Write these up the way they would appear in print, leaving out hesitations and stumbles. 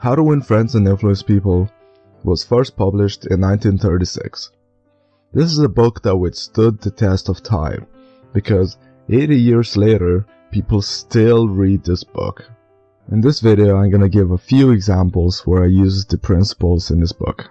How to Win Friends and Influence People was first published in 1936. This is a book that withstood the test of time, because 80 years later, people still read this book. In this video, I'm gonna give a few examples where I used the principles in this book.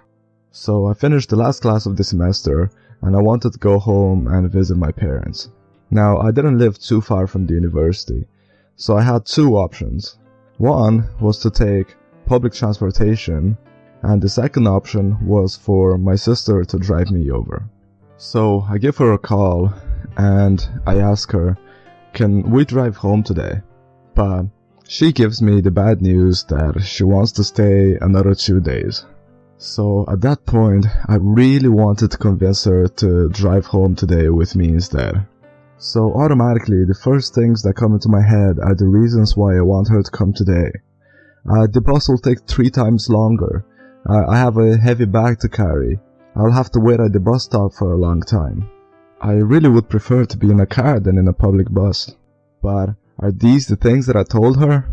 So I finished the last class of the semester, and I wanted to go home and visit my parents. Now, I didn't live too far from the university, so I had two options. One was to take public transportation, and the second option was for my sister to drive me over. So I give her a call and I ask her, can we drive home today? But she gives me the bad news that she wants to stay another 2 days. So at that point, I really wanted to convince her to drive home today with me instead. So automatically, the first things that come into my head are the reasons why I want her to come today. The bus will take 3 times longer. I have a heavy bag to carry. I'll have to wait at the bus stop for a long time. I really would prefer to be in a car than in a public bus. But are these the things that I told her?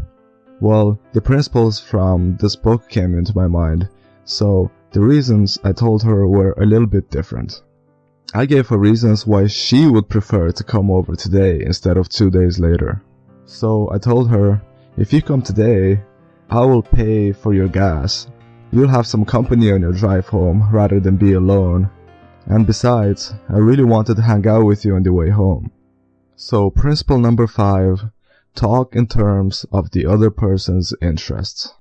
Well, the principles from this book came into my mind, so the reasons I told her were a little bit different. I gave her reasons why she would prefer to come over today instead of 2 days later. So I told her, if you come today, I will pay for your gas. You'll have some company on your drive home rather than be alone. And besides, I really wanted to hang out with you on the way home. So principle number 5, talk in terms of the other person's interests.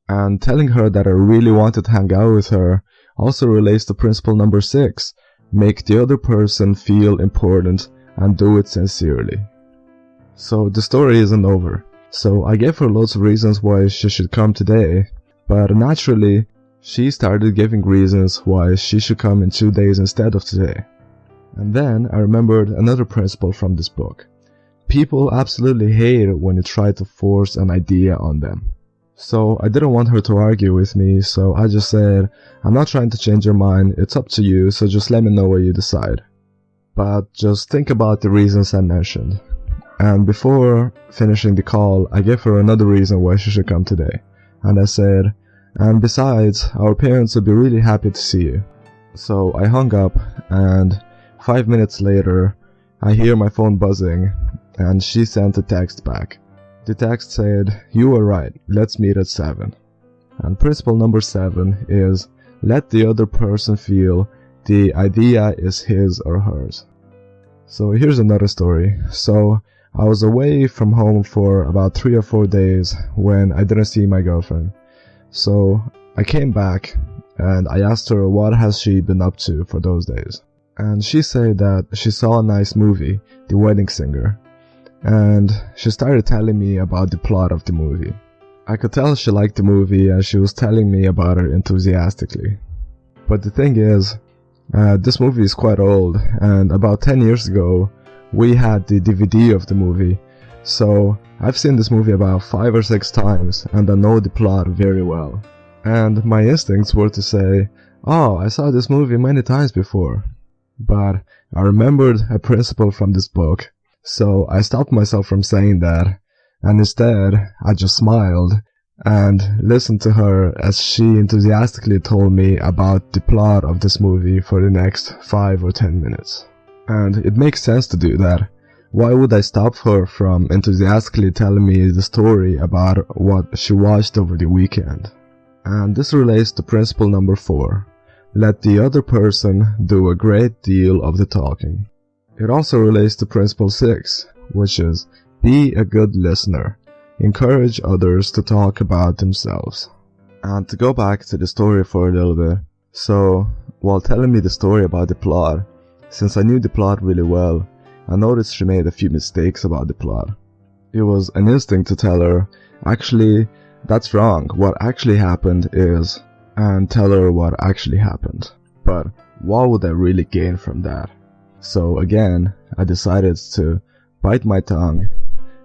And telling her that I really wanted to hang out with her also relates to principle number 6, make the other person feel important and do it sincerely. So the story isn't over. So I gave her lots of reasons why she should come today, but naturally, she started giving reasons why she should come in 2 days instead of today. And then I remembered another principle from this book. People absolutely hate it when you try to force an idea on them. So I didn't want her to argue with me, so I just said, I'm not trying to change your mind, it's up to you, so just let me know what you decide. But just think about the reasons I mentioned. And before finishing the call, I gave her another reason why she should come today. And I said, and besides, our parents would be really happy to see you. So I hung up, and 5 minutes later, I hear my phone buzzing, and she sent a text back. The text said, you were right, let's meet at 7. And principle number 7 is, let the other person feel the idea is his or hers. So here's another story. So I was away from home for about 3 or 4 days when I didn't see my girlfriend. So I came back and I asked her what has she been up to for those days. And she said that she saw a nice movie, The Wedding Singer. And she started telling me about the plot of the movie. I could tell she liked the movie and she was telling me about it enthusiastically. But the thing is, this movie is quite old, and about 10 years ago, we had the DVD of the movie, so I've seen this movie about 5 or 6 times and I know the plot very well. And my instincts were to say, oh, I saw this movie many times before. But I remembered a principle from this book, so I stopped myself from saying that, and instead I just smiled and listened to her as she enthusiastically told me about the plot of this movie for the next 5 or 10 minutes. And it makes sense to do that. Why would I stop her from enthusiastically telling me the story about what she watched over the weekend? And this relates to principle number 4. Let the other person do a great deal of the talking. It also relates to principle 6, which is, be a good listener. Encourage others to talk about themselves. And to go back to the story for a little bit. So, while telling me the story about the plot, since I knew the plot really well, I noticed she made a few mistakes about the plot. It was an instinct to tell her, actually, that's wrong, what actually happened is, and tell her what actually happened. But what would I really gain from that? So again, I decided to bite my tongue,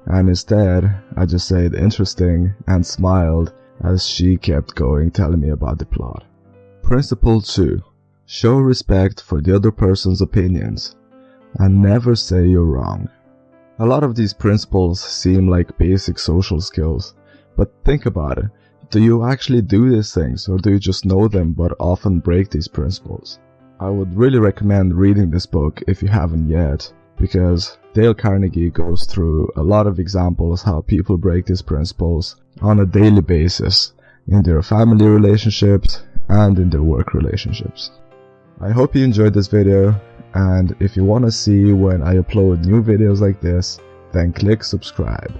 and instead, I just said interesting and smiled as she kept going telling me about the plot. Principle 2. Show respect for the other person's opinions, and never say you're wrong. A lot of these principles seem like basic social skills, but think about it. But do you actually do these things, or do you just know them but often break these principles? I would really recommend reading this book if you haven't yet, because Dale Carnegie goes through a lot of examples how people break these principles on a daily basis in their family relationships and in their work relationships. I hope you enjoyed this video, and if you want to see when I upload new videos like this, then click subscribe.